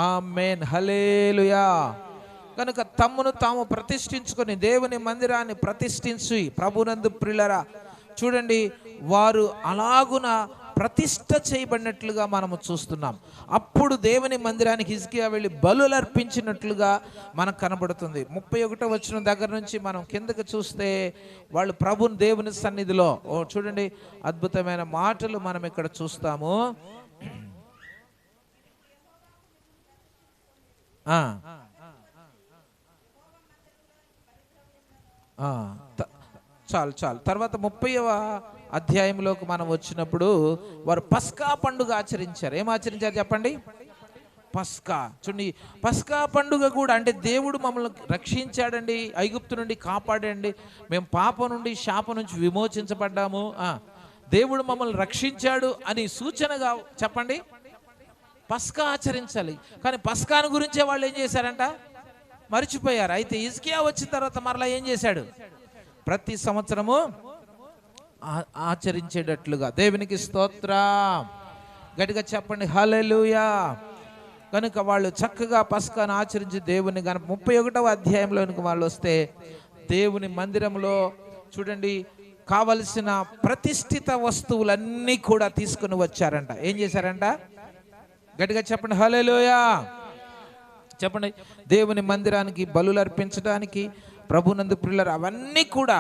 ఆమేన్ హల్లెలూయా. కనుక తమ్మును తాము ప్రతిష్ఠించుకొని దేవుని మందిరాన్ని ప్రతిష్ఠించి ప్రభునందు ప్రియులారా చూడండి, వారు అలాగున ప్రతిష్ఠ చేయబడినట్లుగా మనము చూస్తున్నాం. అప్పుడు దేవుని మందిరానికి హిజ్కియా వెళ్ళి బలులు అర్పించినట్లుగా మనకు కనబడుతుంది. 31వ వచనం దగ్గర నుంచి మనం కిందకి చూస్తే వాళ్ళు ప్రభుని దేవుని సన్నిధిలో చూడండి అద్భుతమైన మాటలు మనం ఇక్కడ చూస్తాము. చాలు. తర్వాత 30వ అధ్యాయంలోకి మనం వచ్చినప్పుడు వారు పస్కా పండుగ ఆచరించారు. ఏం ఆచరించారు చెప్పండి? పస్కా. చూడండి, పస్కా పండుగ కూడా అంటే దేవుడు మమ్మల్ని రక్షించాడండి, ఐగుప్తు నుండి కాపాడండి, మేము పాపం నుండి శాపం నుంచి విమోచించబడ్డాము, దేవుడు మమ్మల్ని రక్షించాడు అని సూచనగా చెప్పండి పస్కా ఆచరించాలి. కానీ పస్కాను గురించే వాళ్ళు ఏం చేశారంట? మర్చిపోయారు. అయితే హిజ్కియా వచ్చిన తర్వాత మరలా ఏం చేశాడు? ప్రతి సంవత్సరము ఆచరించేటట్లుగా. దేవునికి స్తోత్రం. గట్టిగా చెప్పండి హల్లెలూయా. కనుక వాళ్ళు చక్కగా పస్కాను ఆచరించి దేవుని కనుక 31వ అధ్యాయంలోనికి వాళ్ళు వస్తే దేవుని మందిరంలో చూడండి కావలసిన ప్రతిష్ఠిత వస్తువులన్నీ కూడా తీసుకుని వచ్చారంట. ఏం చేశారంట? గట్టిగా చెప్పండి, హల్లెలూయా చెప్పండి. దేవుని మందిరానికి బలులు అర్పించడానికి ప్రభునందు ప్రియులారా అవన్నీ కూడా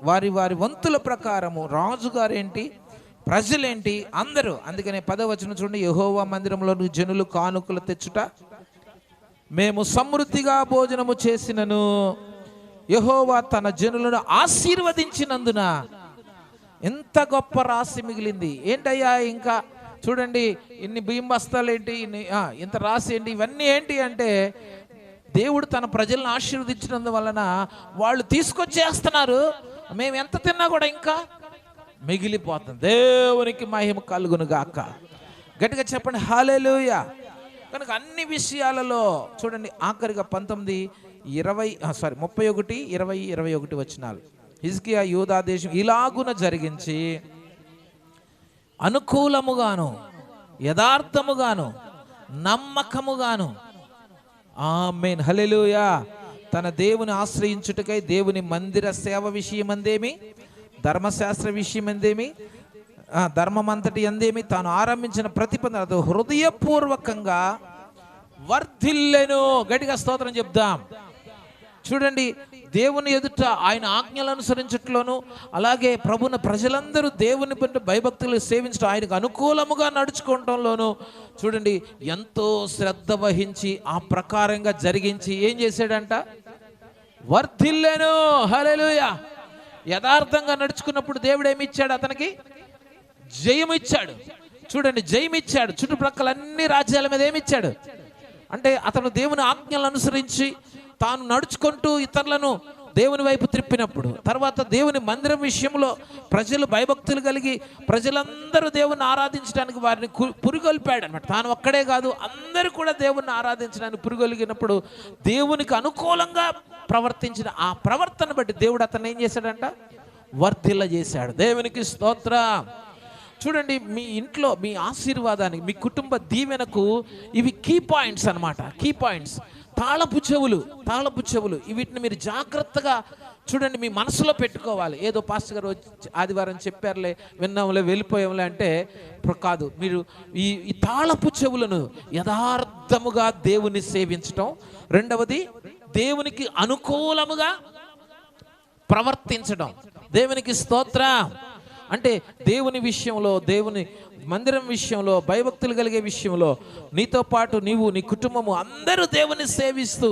వారి వారి వంతుల ప్రకారము, రాజుగారేంటి, ప్రజలేంటి, అందరూ. అందుకనే 10వ వచనం చూడండి, యెహోవా మందిరంలో జనులు కానుకలు తెచ్చుట, మేము సమృద్ధిగా భోజనము చేసినను యెహోవా తన జనులను ఆశీర్వదించినందున. ఎంత గొప్ప రాశి మిగిలింది ఏంటయ్యా! ఇంకా చూడండి, ఇన్ని బియ్యం బస్తాలు ఏంటి, ఇంత రాసి ఏంటి, ఇవన్నీ ఏంటి అంటే దేవుడు తన ప్రజలను ఆశీర్వదించినందువలన వాళ్ళు తీసుకొచ్చేస్తున్నారు. మేము ఎంత తిన్నా కూడా ఇంకా మిగిలిపోతుంది. దేవునికి మహిమ కలుగును గాక. గట్టిగా చెప్పండి, హల్లెలూయా. కనుక అన్ని విషయాలలో చూడండి, ఆఖరిగా 31, 20, 21 వచనాలు. హిజ్కియా యూదా దేశం ఇలాగున జరిగించి అనుకూలముగాను యథార్థముగాను నమ్మకముగాను, ఆమేన్ హల్లెలూయా, తన దేవుని ఆశ్రయించుటకై దేవుని మందిర సేవ విషయమందేమి, ధర్మశాస్త్ర విషయమందేమి, ధర్మమంతటి అందేమి తాను ఆరంభించిన ప్రతిపదనతో హృదయపూర్వకంగా వర్ధిల్లెను. గట్టిగా స్తోత్రం చెప్దాం. చూడండి, దేవుని ఎదుట ఆయన ఆజ్ఞలను అనుసరించట్లోను, అలాగే ప్రభున ప్రజలందరూ దేవుని పట్ల భయభక్తులు సేవించడం, ఆయనకు అనుకూలముగా నడుచుకోవటంలోను చూడండి ఎంతో శ్రద్ధ వహించి ఆ ప్రకారంగా జరిగించి ఏం చేశాడంట? వర్ధిల్లెను. హల్లెలూయా. యథార్థంగా నడుచుకున్నప్పుడు దేవుడు ఏమి ఇచ్చాడు? అతనికి జయమిచ్చాడు. చూడండి, జయమిచ్చాడు. చుట్టుప్రక్కల అన్ని రాజ్యాల మీద ఏమిచ్చాడు అంటే అతను దేవుని ఆజ్ఞలను అనుసరించి తాను నడుచుకుంటూ ఇతరులను దేవుని వైపు త్రిప్పినప్పుడు, తర్వాత దేవుని మందిరం విషయంలో ప్రజలు భయభక్తులు కలిగి ప్రజలందరూ దేవుని ఆరాధించడానికి వారిని పురిగొల్పాడు అనమాట. తాను ఒక్కడే కాదు, అందరూ కూడా దేవుని ఆరాధించడానికి పురిగొలిగినప్పుడు దేవునికి అనుకూలంగా ప్రవర్తించిన ఆ ప్రవర్తన బట్టి దేవుడు అతను ఏం చేశాడంట? వర్ధిల్ల చేశాడు. దేవునికి స్తోత్రం. చూడండి, మీ ఇంట్లో మీ ఆశీర్వాదానికి, మీ కుటుంబ దీవెనకు ఇవి కీ పాయింట్స్ అన్నమాట. కీ పాయింట్స్, తాళపు చెవులు. వీటిని మీరు జాగ్రత్తగా చూడండి, మీ మనసులో పెట్టుకోవాలి. ఏదో పాస్టర్ గారు ఆదివారం చెప్పారులే, విన్నాంలే, వెళ్ళిపోయాంలే అంటే కాదు. మీరు ఈ తాళపు చెవులను యథార్థముగా దేవుని సేవించటం, రెండవది దేవునికి అనుకూలముగా ప్రవర్తించడం. దేవునికి స్తోత్రం. అంటే దేవుని విషయంలో, దేవుని మందిరం విషయంలో, భయభక్తులు కలిగే విషయంలో నీతో పాటు నీవు, నీ కుటుంబము అందరూ దేవుని సేవిస్తూ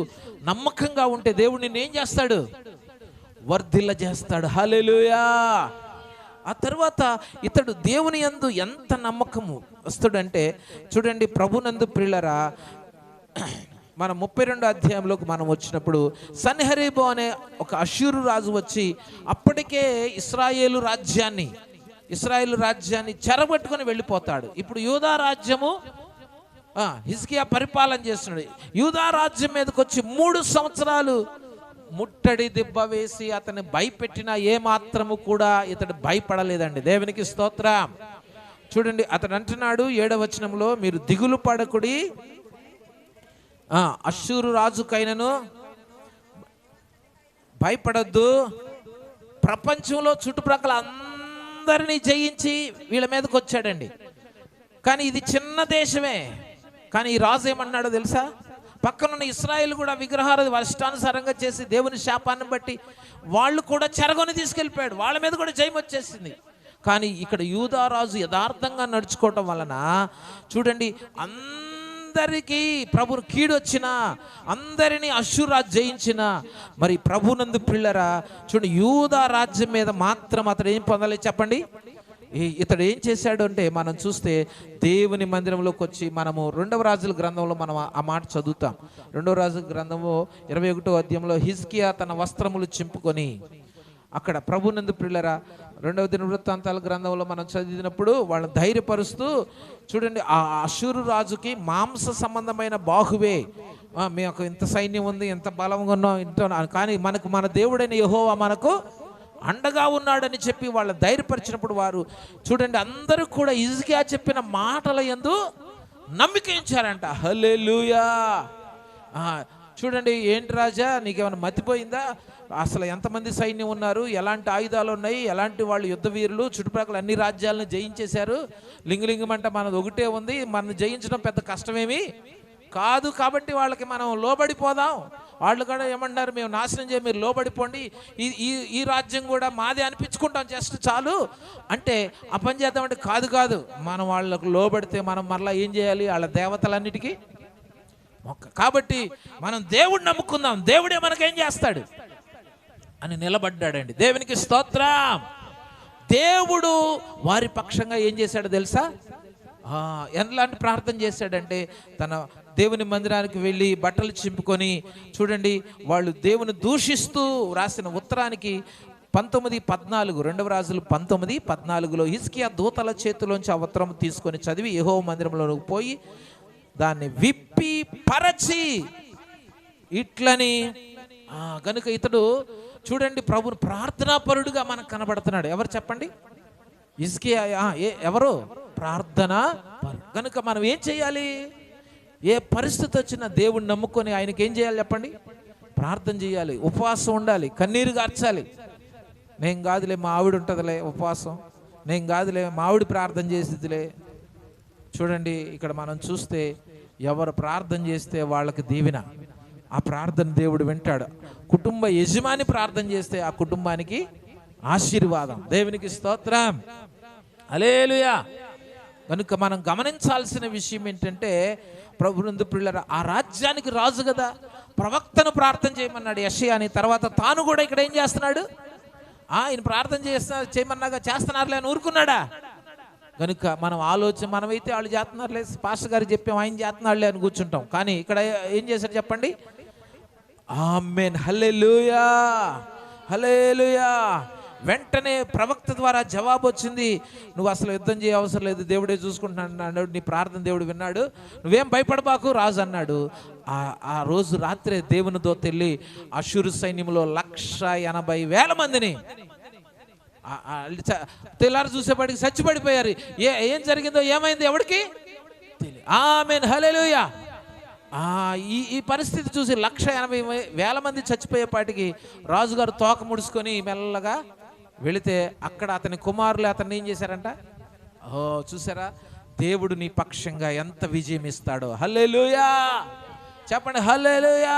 నమ్మకంగా ఉంటే దేవుడు నిన్ను ఏం చేస్తాడు? వర్ధిల్ల చేస్తాడు. హల్లెలూయా. ఆ తర్వాత ఇతడు దేవుని యందు ఎంత నమ్మకము వస్తాడంటే చూడండి, ప్రభునందు ప్రియులారా, మన 32వ అధ్యాయంలోకి మనం వచ్చినప్పుడు సన్హెరీబు అనే ఒక అష్షూరు రాజు వచ్చి అప్పటికే ఇశ్రాయేలు రాజ్యాన్ని చెరబట్టుకొని వెళ్ళిపోతాడు. ఇప్పుడు యూదా రాజ్యము హిజ్కియా పరిపాలన చేస్తున్నాడు. యూదా రాజ్యం మీదకి వచ్చి 3 సంవత్సరాలు ముట్టడి దిబ్బ వేసి అతన్ని భయపెట్టినా ఏమాత్రము కూడా ఇతడు భయపడలేదండి. దేవునికి స్తోత్రం. చూడండి, అతడు అంటున్నాడు 7వ వచనంలో, మీరు దిగులు పడకుడి, అష్షూరు రాజుకైనను భయపడద్దు. ప్రపంచంలో చుట్టుప్రక్కల అందరినీ జయించి వీళ్ళ మీదకి వచ్చాడండి. కానీ ఇది చిన్న దేశమే. కానీ ఈ రాజు ఏమన్నాడో తెలుసా? పక్కనున్న ఇశ్రాయేలు కూడా విగ్రహాలు వాళ్ళ ఇష్టానుసారంగా చేసి దేవుని శాపాన్ని బట్టి వాళ్ళు కూడా చెరగొని తీసుకెళ్ళిపోయాడు. వాళ్ళ మీద కూడా జయం వచ్చేసింది. కానీ ఇక్కడ యూదా రాజు యథార్థంగా నడుచుకోవటం వలన చూడండి, అందరికీ ప్రభు కీడు వచ్చిన, అందరినీ అష్షూరు రాజు జయించిన, మరి ప్రభునందు ప్రియులారా చూడండి, యూదా రాజ్యం మీద మాత్రం అతడు ఏం పొందాలి చెప్పండి? ఇతడు ఏం చేశాడు అంటే మనం చూస్తే దేవుని మందిరంలోకి వచ్చి మనము 2వ రాజుల గ్రంథంలో మనం ఆ మాట చదువుతాం. 2వ రాజుల గ్రంథము 21వ అధ్యాయంలో హిజ్కియా తన వస్త్రములు చింపుకొని, అక్కడ ప్రభునందు ప్రియులారా 2వ దినవృత్తాంతాల గ్రంథంలో మనం చదివినప్పుడు వాళ్ళని ధైర్యపరుస్తూ చూడండి, ఆ అష్షూరు రాజుకి మాంస సంబంధమైన బాహువే, మీకు ఇంత సైన్యం ఉంది, ఎంత బలంగా ఉన్నాం, ఇంత, కానీ మన దేవుడైన యెహోవా మనకు అండగా ఉన్నాడని చెప్పి వాళ్ళ ధైర్యపరిచినప్పుడు వారు చూడండి అందరూ కూడా హిజ్కియా చెప్పిన మాటల యందు నమ్మిక ఉంచారంట. హల్లెలూయా. చూడండి, ఏంటి రాజా నీకేమైనా మతిపోయిందా? అసలు ఎంతమంది సైన్యం ఉన్నారు, ఎలాంటి ఆయుధాలు ఉన్నాయి, ఎలాంటి వాళ్ళు యుద్ధ వీరులు, చుట్టుపక్కల అన్ని రాజ్యాలను జయించేశారు, లింగలింగమంటే మనది ఒకటే ఉంది, మనం జయించడం పెద్ద కష్టమేమి కాదు, కాబట్టి వాళ్ళకి మనం లోబడిపోదాం. వాళ్ళు కూడా ఏమన్నారు, మేము నాశనం చేయ, మీరు లోబడిపోండి, ఈ రాజ్యం కూడా మాదే అనిపించుకుంటాం, జస్ట్ చాలు అంటే ఆ పని చేద్దామంటే కాదు, మనం వాళ్ళకు లోబడితే మనం మరలా ఏం చేయాలి, వాళ్ళ దేవతలన్నిటికీ కాబట్టి మనం దేవుడిని నమ్ముకుందాం, దేవుడే మనకేం చేస్తాడు అని నిలబడ్డాడండి. దేవునికి స్తోత్రం. దేవుడు వారి పక్షంగా ఏం చేశాడో తెలుసా, ఎలాంటి ప్రార్థన చేశాడంటే, తన దేవుని మందిరానికి వెళ్ళి బట్టలు చింపుకొని, చూడండి వాళ్ళు దేవుని దూషిస్తూ రాసిన ఉత్తరానికి 19:14 2వ రాజులు 19:14 హిజ్కియా దూతల చేతిలోంచి ఆ ఉత్తరం తీసుకొని చదివి యెహోవా మందిరంలోకి పోయి దాన్ని విప్పి పరచి ఇట్లని కనుక ఇతడు చూడండి ప్రభుని ప్రార్థనాపరుడుగా మనకు కనబడుతున్నాడు. ఎవరు చెప్పండి? హిజ్కియా. ఎవరు? ప్రార్థన. కనుక మనం ఏం చేయాలి? ఏ పరిస్థితి వచ్చినా దేవుణ్ణి నమ్ముకొని ఆయనకి ఏం చేయాలి చెప్పండి? ప్రార్థన చేయాలి, ఉపవాసం ఉండాలి, కన్నీరు గార్చాలి. నేను కాదులే మా ఆవిడ ఉంటుందిలే ఉపవాసం, నేను కాదులే మా ఆవిడ ప్రార్థన చేసేదిలే. చూడండి ఇక్కడ మనం చూస్తే ఎవరు ప్రార్థన చేస్తే వాళ్ళకి దీవెన, ఆ ప్రార్థన దేవుడు వింటాడు. కుటుంబ యజమాని ప్రార్థన చేస్తే ఆ కుటుంబానికి ఆశీర్వాదం. దేవునికి స్తోత్రం. హల్లెలూయా. కనుక మనం గమనించాల్సిన విషయం ఏంటంటే, ప్రభునందు ప్రియులారా, ఆ రాజ్యానికి రాజు కదా, ప్రవక్తను ప్రార్థన చేయమన్నాడు యెషయాని. తర్వాత తాను కూడా ఇక్కడ ఏం చేస్తున్నాడు, ఆయన ప్రార్థన చేయమన్నాగా చేస్తున్నారులే అని ఊరుకున్నాడా? కనుక మనం ఆలోచన, మనమైతే వాళ్ళు చేస్తున్నారులే, పాస్టర్ గారు చెప్పాం ఆయన చేస్తున్నాడులే అని కూర్చుంటాం. కానీ ఇక్కడ ఏం చేశారు చెప్పండి? ఆమేన్. హల్లెలూయా, హల్లెలూయా. వెంటనే ప్రవక్త ద్వారా జవాబు వచ్చింది, నువ్వు అసలు యుద్ధం చేయ అవసరం లేదు, దేవుడే చూసుకుంటున్నాడు, నీ ప్రార్థన దేవుడు విన్నాడు, నువ్వేం భయపడబాకు రాజు అన్నాడు. ఆ రోజు రాత్రే దేవుని దూత వెళ్ళి అష్షూరు సైన్యంలో 180,000 మందిని తెల్లారు చూసేపాటికి చచ్చిపడిపోయారు. ఏం జరిగిందో ఏమైంది ఎవరికి తెలియదు. ఆమేన్. హల్లెలూయా. ఈ పరిస్థితి చూసి 180,000 మంది చచ్చిపోయేపాటికి రాజుగారు తోక ముడుచుకొని మెల్లగా వెళితే అక్కడ అతని కుమారులు అతన్ని ఏం చేశారంట? చూసారా, దేవుడు నీ పక్షంగా ఎంత విజయం ఇస్తాడో. హల్లెలూయా చెప్పండి. హల్లెలూయా.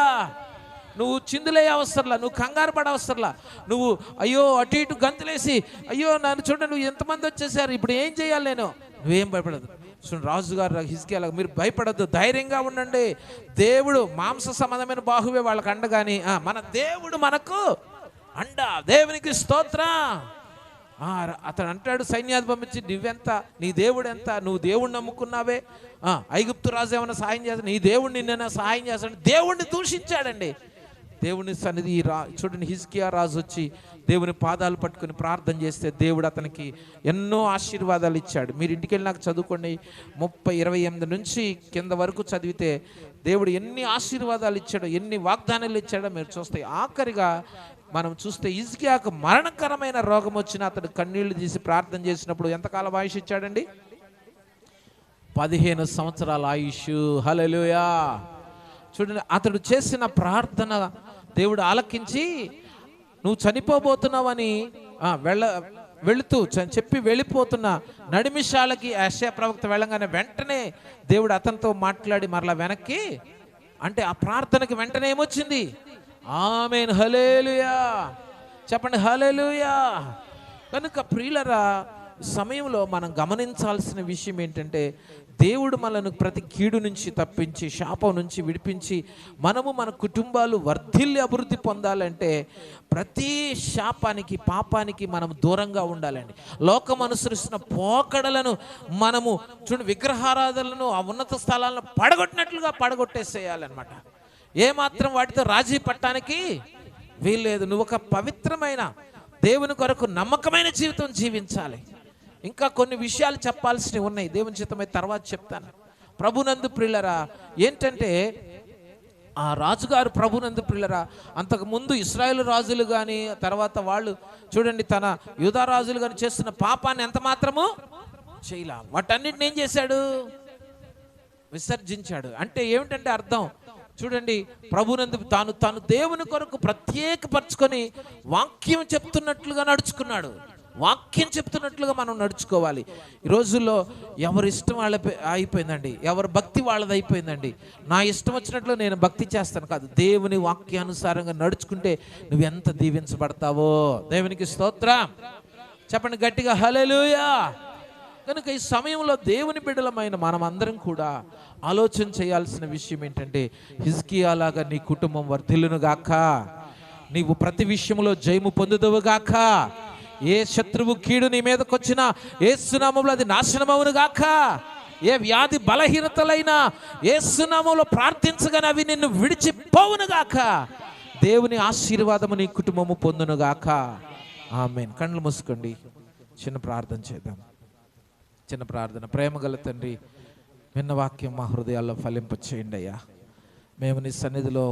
నువ్వు చిందులే అవసరంలా, నువ్వు కంగారు పడ అవసరంలా, నువ్వు అయ్యో అటు ఇటు గంతులేసి అయ్యో నన్ను చూడండి నువ్వు ఎంతమంది వచ్చేసారు, ఇప్పుడు ఏం చేయాలి, నువ్వేం భయపడదు. చూడండి రాజుగారు హిజ్కియా, మీరు భయపడద్దు, ధైర్యంగా ఉండండి, దేవుడు మాంస సంబంధమైన బాహువే వాళ్ళకి అండ, కానీ మన దేవుడు మనకు అండ. దేవునికి స్తోత్రం. అతను అంటాడు సైన్యాన్ని పంపించి, నువ్వెంత, నీ దేవుడు ఎంత, నువ్వు దేవుడిని నమ్ముకున్నావే, ఐగుప్తు రాజు ఏమైనా సహాయం చేస్తాడు, నీ దేవుడు నిన్న సహాయం చేస్తాడు. దేవుడిని దూషించాడండి. దేవుని సన్నిధి చూడండి, హిజ్కియా రాజు వచ్చి దేవుని పాదాలు పట్టుకుని ప్రార్థన చేస్తే దేవుడు అతనికి ఎన్నో ఆశీర్వాదాలు ఇచ్చాడు. మీరు ఇంటికి వెళ్ళి నాకు చదువుకోండి, 28 నుంచి కింద వరకు చదివితే దేవుడు ఎన్ని ఆశీర్వాదాలు ఇచ్చాడో, ఎన్ని వాగ్దానాలు ఇచ్చాడో మీరు చూస్తే. ఆఖరిగా మనం చూస్తే హిజ్కియాకు మరణకరమైన రోగం వచ్చిన అతడు కన్నీళ్లు తీసి ప్రార్థన చేసినప్పుడు ఎంతకాలం ఆయుష్ ఇచ్చాడండి? 15 సంవత్సరాల ఆయుష్. హల్లెలూయా. చూడండి, అతడు చేసిన ప్రార్థన దేవుడు ఆలకించి, నువ్వు చనిపోబోతున్నావని వెళుతూ చెప్పి వెళ్ళిపోతున్న నడిమిషాలకి యెషయా ప్రవక్త వెళ్ళగానే వెంటనే దేవుడు అతనితో మాట్లాడి మరలా వెనక్కి, అంటే ఆ ప్రార్థనకి వెంటనే ఏమొచ్చింది? ఆమేన్. హల్లెలూయా చెప్పండి. హల్లెలూయా. కనుక ప్రియులరా, సమయంలో మనం గమనించాల్సిన విషయం ఏంటంటే, దేవుడు మనను ప్రతి కీడు నుంచి తప్పించి, శాపం నుంచి విడిపించి, మనము మన కుటుంబాలు వర్ధిల్లి అభివృద్ధి పొందాలంటే ప్రతి శాపానికి, పాపానికి మనం దూరంగా ఉండాలండి. లోకం అనుసరిస్తున్న పోకడలను మనము చూడండి, విగ్రహారాధనలను ఆ ఉన్నత స్థలాలను పడగొట్టినట్లుగా పడగొట్టేసేయాలన్నమాట. ఏమాత్రం వాటితో రాజీ పట్టడానికి వీల్లేదు. నువ్వు ఒక పవిత్రమైన దేవుని కొరకు నమ్మకమైన జీవితం జీవించాలి. ఇంకా కొన్ని విషయాలు చెప్పాల్సినవి ఉన్నాయి, దేవుని చిత్తమై తర్వాత చెప్తాను. ప్రభునందు ప్రియులరా, ఏంటంటే ఆ రాజుగారు ప్రభునందు ప్రియులరా, అంతకుముందు ఇశ్రాయేలు రాజులు కానీ తర్వాత వాళ్ళు చూడండి తన యూదా రాజులు కానీ చేస్తున్న పాపాన్ని ఎంత మాత్రము చేయలా. వాటన్నిటిని ఏం చేశాడు? విసర్జించాడు. అంటే ఏమిటంటే అర్థం, చూడండి, ప్రభునందు తాను దేవుని కొరకు ప్రత్యేకపరచుకొని వాక్యం చెప్తున్నట్లుగా నడుచుకున్నాడు. వాక్యం చెప్తున్నట్లుగా మనం నడుచుకోవాలి. ఈ రోజుల్లో ఎవరి ఇష్టం వాళ్ళ అయిపోయిందండి, ఎవరి భక్తి వాళ్ళది అయిపోయిందండి. నా ఇష్టం వచ్చినట్లు నేను భక్తి చేస్తాను కాదు, దేవుని వాక్యానుసారంగా నడుచుకుంటే నువ్వు ఎంత దీవించబడతావో. దేవునికి స్తోత్రం చెప్పండి గట్టిగా, హల్లెలూయా. కనుక ఈ సమయంలో దేవుని బిడ్డలమైన మనం అందరం కూడా ఆలోచన చేయాల్సిన విషయం ఏంటంటే, హిజ్కియా లాగా నీ కుటుంబం వర్ధిల్లునుగాక, నీవు ప్రతి విషయంలో జయము పొందుదువుగాక, ఏ శత్రువు కీడు నీ మీదకి వచ్చినా యేసు నామములో అది నాశనమవును గాక, ఏ వ్యాధి బలహీనతలైనా యేసు నామములో ప్రార్థించగానే అవి నిన్ను విడిచిపోవును గాక, దేవుని ఆశీర్వాదము నీ కుటుంబము పొందును గాక. ఆమేన్. కళ్ళు మూసుకోండి, చిన్న ప్రార్థన చేద్దాం. చిన్న ప్రార్థన. ప్రేమగల తండ్రి, విన్న వాక్యం మా హృదయాల్లో ఫలింప చేయండి అయ్యా. మేము నీ సన్నిధిలో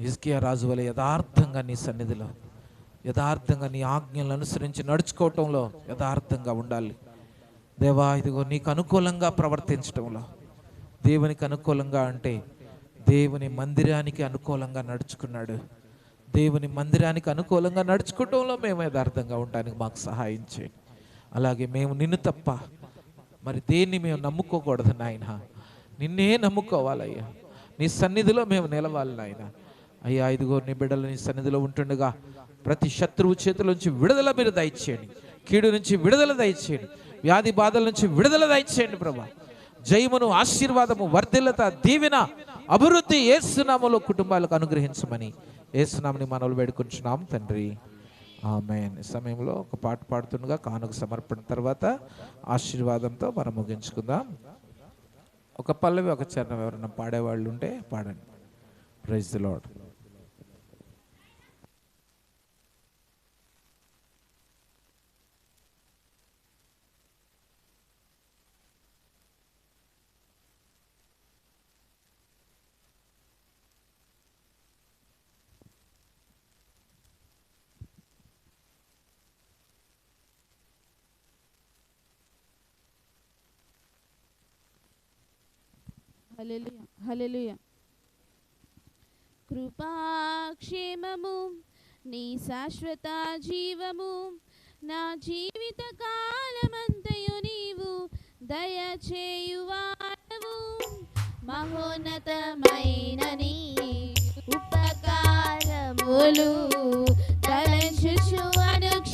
హిజ్కియా రాజు వలె యథార్థంగా నీ సన్నిధిలో యథార్థంగా నీ ఆజ్ఞలను అనుసరించి నడుచుకోవటంలో యథార్థంగా ఉండాలి దేవా. ఇదిగో నీకు అనుకూలంగా ప్రవర్తించటంలో, దేవునికి అనుకూలంగా అంటే దేవుని మందిరానికి అనుకూలంగా నడుచుకున్నాడు. దేవుని మందిరానికి అనుకూలంగా నడుచుకోవటంలో మేము యథార్థంగా ఉండడానికి మాకు సహాయం చేయండి. అలాగే మేము నిన్ను తప్ప మరి దేన్ని మేము నమ్ముకోకూడదు నాయన, నిన్నే నమ్ముకోవాలయ్యా. నీ సన్నిధిలో మేము నిలవాలి నాయన. అయ్యా ఇదిగో నీ బిడ్డలు నీ సన్నిధిలో ఉంటుండగా ప్రతి శత్రువు చేతుల నుంచి విడుదల మీరు దయచేయండి, కీడు నుంచి విడుదల దయచేయండి, వ్యాధి బాధల నుంచి విడుదల దయచేయండి ప్రభా. జయమును, ఆశీర్వాదము, వర్ధిల్లత, దీవెన, అభివృద్ధి యేసునామములో కుటుంబాలకు అనుగ్రహించమని యేసునామని మనవులు వేడుకుంటున్నాం తండ్రి, ఆమేన్. ఈ సమయంలో ఒక పాట పాడుతుండగా కానుక సమర్పణ తర్వాత ఆశీర్వాదంతో మనం ముగించుకుందాం. ఒక పల్లవి ఒక చరణం ఎవరైనా పాడేవాళ్ళు ఉంటే పాడండి. Praise the Lord. హల్లెలూయా, హల్లెలూయా. కృపాక్షేమము నీ శాశ్వత జీవము, నా జీవిత కాలమంతయు నీవు దయచేయువాడవు. మహోన్నతమైన నీ ఉపకారములు తలచుచు అనుక్షణము